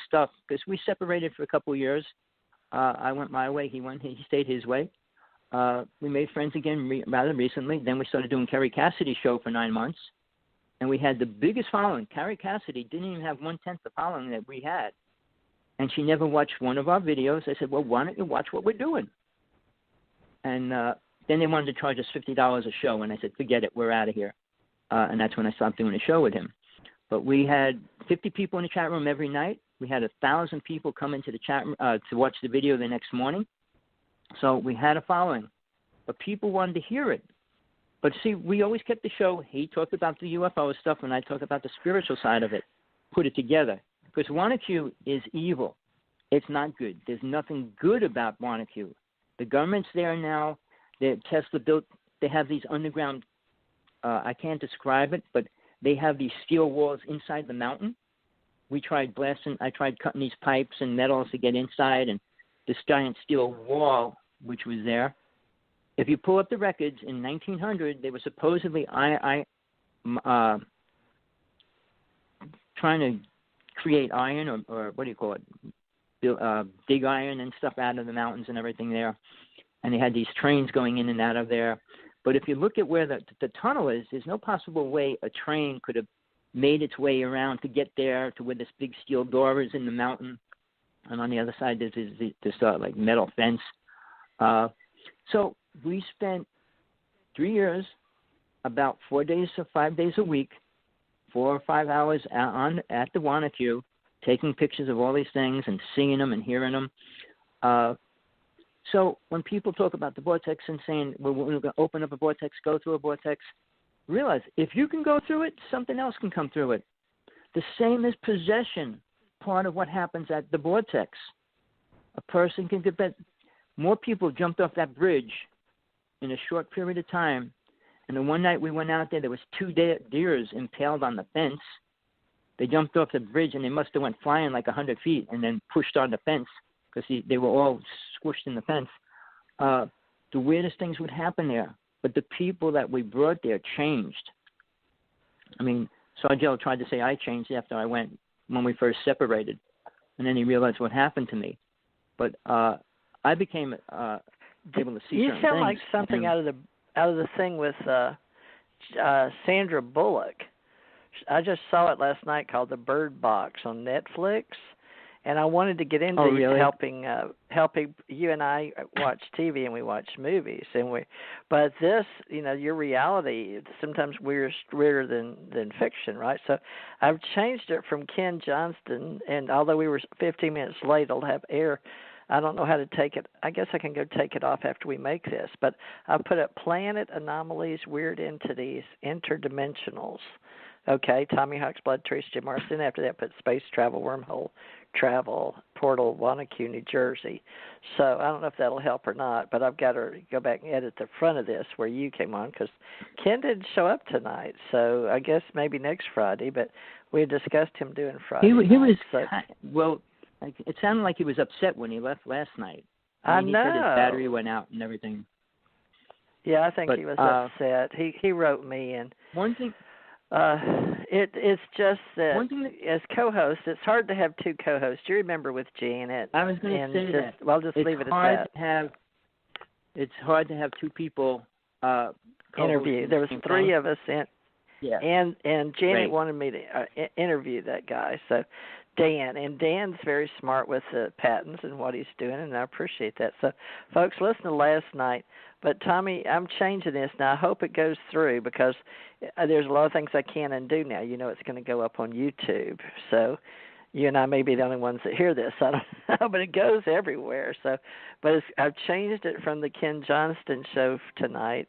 stuff because we separated for a couple of years. I went my way. He stayed his way. We made friends again rather recently. Then we started doing Kerry Cassidy's show for 9 months. And we had the biggest following. Carrie Cassidy didn't even have 1/10 the following that we had. And she never watched one of our videos. I said, well, why don't you watch what we're doing? And then they wanted to charge us $50 a show. And I said, forget it. We're out of here. And that's when I stopped doing a show with him. But we had 50 people in the chat room every night. We had 1,000 people come into the chat room to watch the video the next morning. So we had a following. But people wanted to hear it. But see, we always kept the show. He talked about the UFO stuff, and I talked about the spiritual side of it. Put it together. Because Wanaque is evil. It's not good. There's nothing good about Wanaque. The government's there now. Tesla built. They have these underground. I can't describe it, but they have these steel walls inside the mountain. We tried blasting. I tried cutting these pipes and metals to get inside, and this giant steel wall, which was there. If you pull up the records, in 1900, they were supposedly trying to create iron, or what do you call it, dig iron and stuff out of the mountains and everything there. And they had these trains going in and out of there. But if you look at where the tunnel is, there's no possible way a train could have made its way around to get there to where this big steel door is in the mountain. And on the other side, there's this like metal fence. So we spent 3 years, about 4 days to 5 days a week, 4 or 5 hours at the Wanaque, taking pictures of all these things and seeing them and hearing them. So when people talk about the vortex and saying, well, we're going to open up a vortex, go through a vortex, realize if you can go through it, something else can come through it. The same as possession, part of what happens at the vortex. A person can get more people jumped off that bridge in a short period of time. And the one night we went out there was 2 deers impaled on the fence. They jumped off the bridge, and they must have went flying like 100 feet and then pushed on the fence because they were all squished in the fence. The weirdest things would happen there. But the people that we brought there changed. I mean, Sargel tried to say I changed after I went when we first separated. And then he realized what happened to me. But I became able to see. You certain sound things. like something out of the thing with Sandra Bullock. I just saw it last night called The Bird Box on Netflix, and I wanted to get into helping you and I watch TV and we watch movies, but this, your reality sometimes weirder than fiction, right? So I've changed it from Ken Johnston, and although we were 15 minutes late, it'll have air. I don't know how to take it. I guess I can go take it off after we make this. But I put up Planet Anomalies, Weird Entities, Interdimensionals. Okay, Tommy Hawksblood, Theresa J Morris. Then after that, put Space Travel, Wormhole Travel, Portal, Wanaque, New Jersey. So I don't know if that'll help or not, but I've got to go back and edit the front of this where you came on because Ken didn't show up tonight. So I guess maybe next Friday, but we had discussed him doing Friday. He was, well, it sounded like he was upset when he left last night. I mean, know. He said his battery went out and everything. Yeah, I think he was upset. He wrote me, and one thing. It's just that, as co-host, it's hard to have two co-hosts. You remember with Janet? I was going to say that. Well, just leave it at that. It's hard to have two people interview. There was three of us, and Janet wanted me to interview that guy. So Dan's very smart with the patents and what he's doing, and I appreciate that. So, folks, listen to last night. But, Tommy, I'm changing this now. I hope it goes through because there's a lot of things I can undo now. It's going to go up on YouTube. So you and I may be the only ones that hear this. I don't know, but it goes everywhere. So, but I've changed it from the Ken Johnston show tonight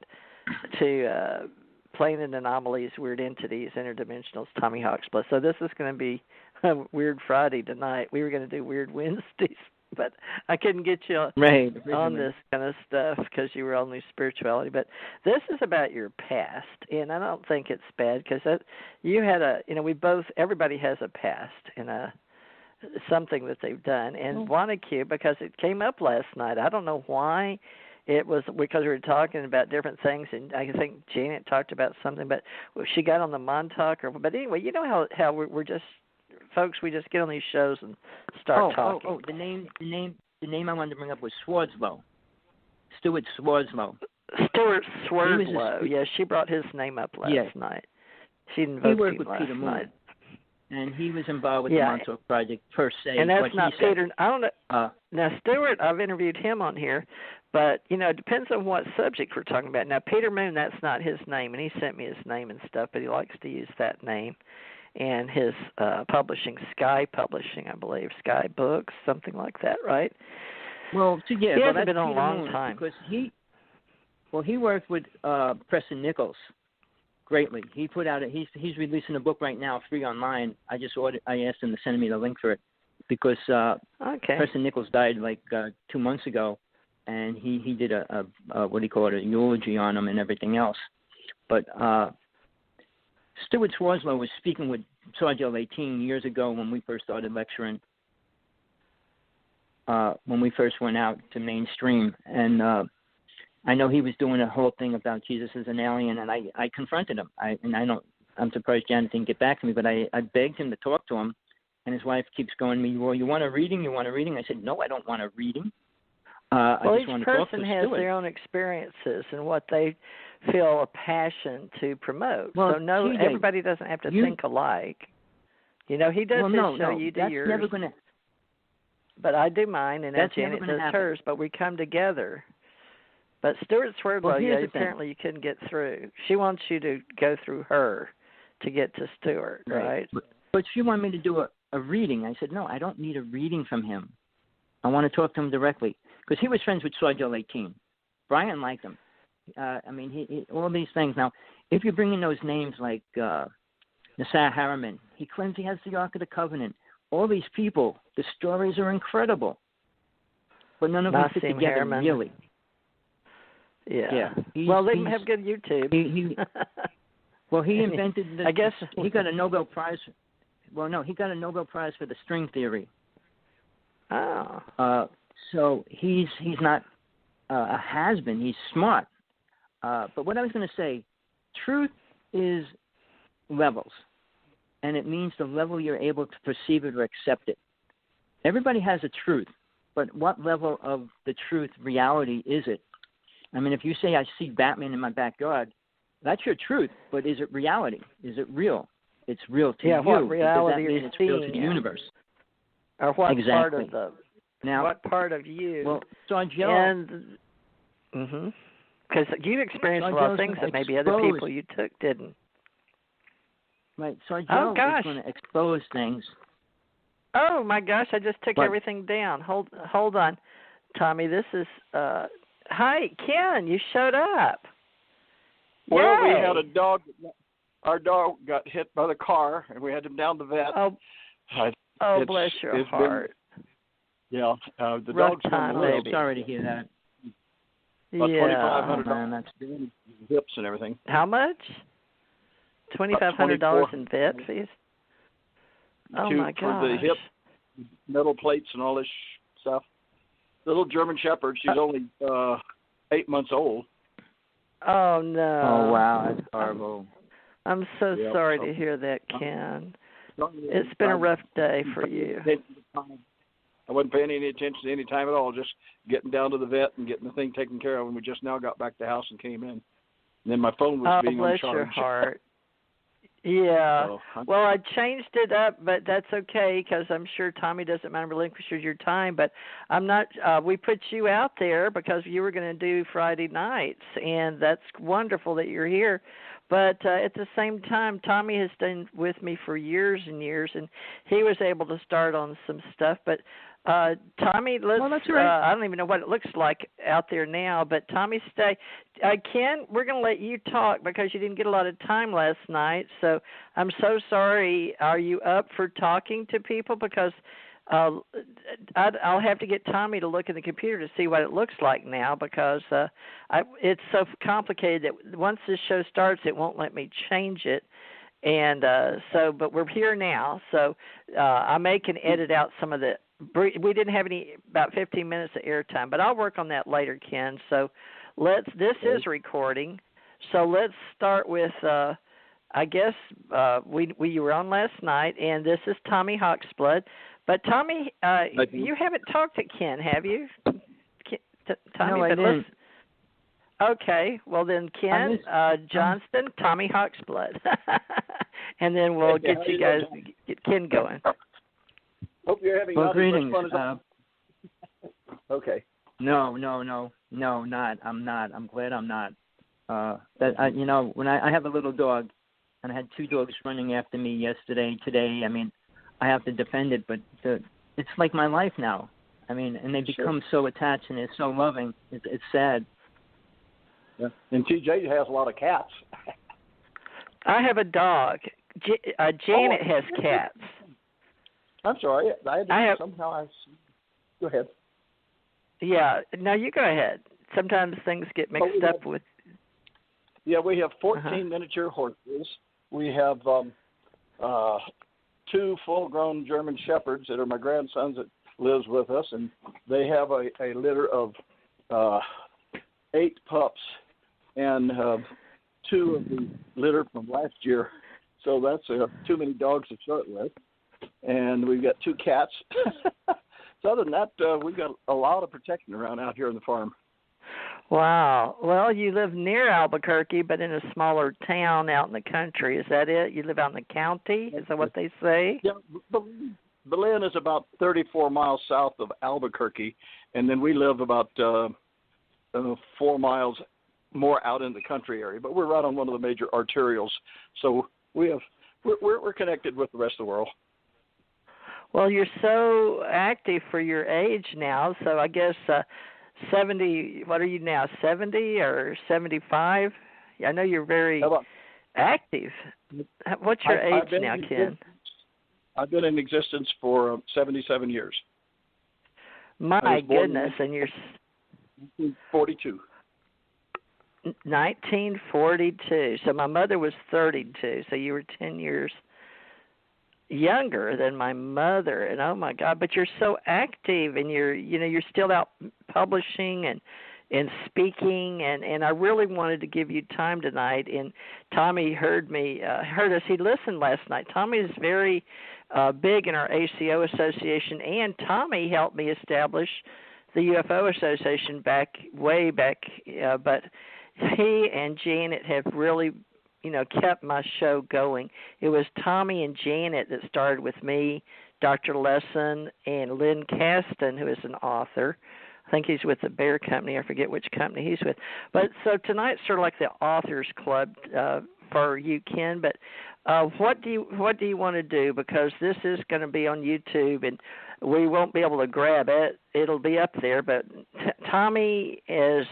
to Planet Anomalies, Weird Entities, Interdimensionals, Tommy Hawksblood. So this is going to be a Weird Friday tonight. We were going to do Weird Wednesdays, but I couldn't get you on this kind of stuff because you were only spirituality. But this is about your past, and I don't think it's bad because you had everybody has a past and something that they've done. And Wanaque, because it came up last night, I don't know why. It was because we were talking about different things, and I think Janet talked about something, but she got on the Montauk. But anyway, you know how we're just folks, we just get on these shows and start talking. The name I wanted to bring up was Swardslow. Stuart Swardslow. Stuart Swardslow. Yeah, she brought his name up last night. She invoked he worked him with last Peter Moon, night. And he was involved with the Montauk Project per se. And that's not Peter. I don't know. Now, Stuart, I've interviewed him on here, but, you know, it depends on what subject we're talking about. Now, Peter Moon, that's not his name, and he sent me his name and stuff, but he likes to use that name. And his publishing, Sky Publishing, I believe, Sky Books, something like that, right? Well, he hasn't been on Peter a long Moon time. Because he worked with Preston Nichols greatly. He put out he's releasing a book right now, free online. I asked him to send me the link for it because Preston Nichols died like 2 months ago, and he did a eulogy on him and everything else. But Stuart Swardslow was speaking with Sergeant 18 years ago when we first started lecturing. When we first went out to mainstream, and I know he was doing a whole thing about Jesus as an alien, and I confronted him. I'm surprised Janet didn't get back to me, but I begged him to talk to him, and his wife keeps going to me, well, you want a reading? I said, no, I don't want a reading. Each person has their own experiences and what they feel a passion to promote. Well, so everybody doesn't have to think alike. You know, he does his show, you do yours. Never gonna, but I do mine, and Janet does hers, but we come together. But Stuart Swardslow, apparently you couldn't get through. She wants you to go through her to get to Stuart, right? But she wanted me to do a reading. I said, no, I don't need a reading from him. I want to talk to him directly. Because he was friends with Sergeant 18. Brian liked him. He all these things. Now, if you bring in those names like Nasar Harriman, he claims he has the Ark of the Covenant. All these people, the stories are incredible. But none of them fit together, Harriman. really. Yeah. Well, they have good YouTube. He invented I guess he got a Nobel Prize. Well, no, he got a Nobel Prize for the string theory. Oh. So he's not a has-been. He's smart. But what I was going to say, truth is levels, and it means the level you're able to perceive it or accept it. Everybody has a truth, but what level of the truth reality is it? I mean, if you say I see Batman in my backyard, that's your truth, but is it reality? Is it real? It's real to you. What reality does that mean it's real to the universe? Or what part exactly. of the... Now, what part of you? Well, because you experienced a lot of things that maybe other people you took didn't. Right. So Joe is going to expose things. Oh my gosh! I just took everything down. Hold on, Tommy. This is hi, Ken. You showed up. Well, we had a dog. Our dog got hit by the car, and we had him down the vet. Bless your heart. The rough dog's time, baby. Sorry to hear that. About $2,500 that's hips and everything. How much? $2,500 in vet fees. Oh my gosh! For the hip, metal plates, and all this stuff. The little German Shepherd. She's only 8 months old. Oh no! Oh wow, that's horrible. I'm so sorry to hear that, Ken. It's been a rough day for you. I wasn't paying any attention to any time at all, just getting down to the vet and getting the thing taken care of, and we just now got back to the house and came in. And then my phone was being on charge. Oh, bless your heart. Yeah. Well, I changed it up, but that's okay because I'm sure Tommy doesn't mind relinquishing your time. But I'm not. We put you out there because you were going to do Friday nights, and that's wonderful that you're here. But at the same time, Tommy has done with me for years and years, and he was able to start on some stuff. But Tommy, let's. Well, that's right. I don't even know what it looks like out there now, but Tommy, stay. Ken, we're going to let you talk because you didn't get a lot of time last night. So I'm so sorry. Are you up for talking to people? Because I'll have to get Tommy to look in the computer to see what it looks like now because it's so complicated that once this show starts, it won't let me change it. And but we're here now, so I can edit out some of the. We didn't have about 15 minutes of airtime, but I'll work on that later, Ken. So this is recording. So let's start with I guess we were on last night, and this is Tommy Hawksblood. But Tommy, you haven't talked to Ken, have you? Tommy, no, I didn't. Okay, well then Ken, Johnston, Tommy Hawksblood, and then we'll get Ken going. Hope you're having greetings. Okay. No, not. I'm not. I'm glad I'm not. When I have a little dog, and I had 2 dogs running after me yesterday, today. I mean, I have to defend it, but it's like my life now. I mean, and they become so attached and they're so loving. It's sad. Yeah. And TJ has a lot of cats. I have a dog. Janet has cats. I'm sorry. Go ahead. Yeah. No, you go ahead. Sometimes things get mixed up with. Yeah, we have 14 miniature horses. We have 2 full-grown German shepherds that are my grandsons that lives with us, and they have a litter of 8 pups and 2 of the litter from last year. So that's too many dogs to start with. And we've got 2 cats. So other than that, we've got a lot of protection around out here on the farm. Wow. Well, you live near Albuquerque, but in a smaller town out in the country. Is that it? You live out in the county? Is that what they say? Yeah. Belen is about 34 miles south of Albuquerque, and then we live about 4 miles more out in the country area. But we're right on one of the major arterials, so we're connected with the rest of the world. Well, you're so active for your age now, so I guess 70, what are you now, 70 or 75? I know you're very active. What's your age now, Ken? I've been in existence for 77 years. My goodness, and you're 42. 1942. So my mother was 32, so you were 10 years younger than my mother, and oh my God, but you're so active, and you're still out publishing and speaking, and I really wanted to give you time tonight. And Tommy heard us. He listened last night. Tommy is very big in our ACO Association, and Tommy helped me establish the UFO Association way back. But he and Janet have really kept my show going. It was Tommy and Janet that started with me, Dr. Lesson, and Lynn Caston, who is an author. I think he's with the Bear Company. I forget which company he's with. But so tonight's sort of like the Authors Club for you, Ken. But what do you want to do? Because this is going to be on YouTube, and we won't be able to grab it. It'll be up there. But Tommy is.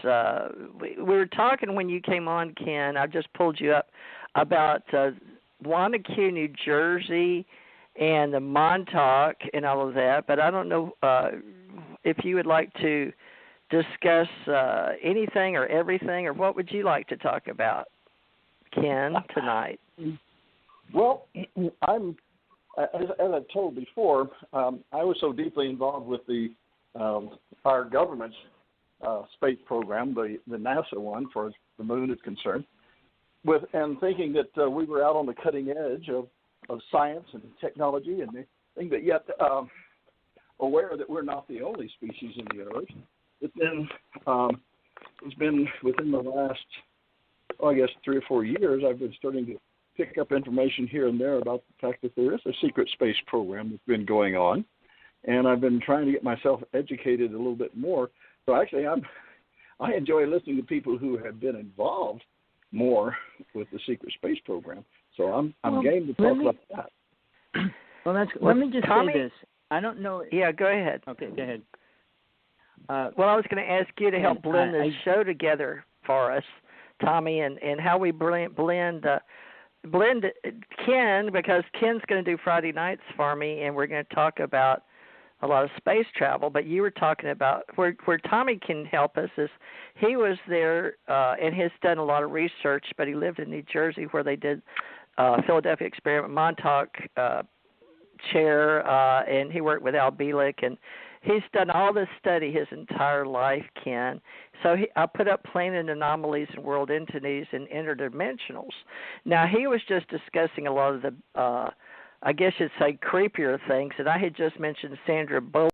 We were talking when you came on, Ken. I just pulled you up about Wanaque, New Jersey, and the Montauk and all of that. But I don't know if you would like to discuss anything or everything, or what would you like to talk about, Ken, tonight? Well, I'm, as I've told before, I was so deeply involved with our government's space program, the NASA one, for the moon is concerned, and thinking that we were out on the cutting edge of science and technology, and the thing that yet aware that we're not the only species in the universe. But then it's been within the last, I guess, 3 or 4 years, I've been starting to pick up information here and there about the fact that there is a secret space program that's been going on, and I've been trying to get myself educated a little bit more. So actually, I enjoy listening to people who have been involved more with the secret space program. So I'm game to talk about that. Well, let me just say this. I don't know. Yeah, go ahead. Okay, go ahead. Well, I was going to ask you to help blend this show together for us, Tommy, and how we blend Ken, because Ken's going to do Friday nights for me, and we're going to talk about a lot of space travel. But you were talking about where Tommy can help us is he was there and has done a lot of research, but he lived in New Jersey where they did Philadelphia experiment, Montauk chair, and he worked with Al Bielek, and he's done all this study his entire life, Ken. So I put up Planet Anomalies and World Entities and Interdimensionals. Now, he was just discussing a lot of the, I guess you'd say, creepier things, and I had just mentioned Sandra Bullock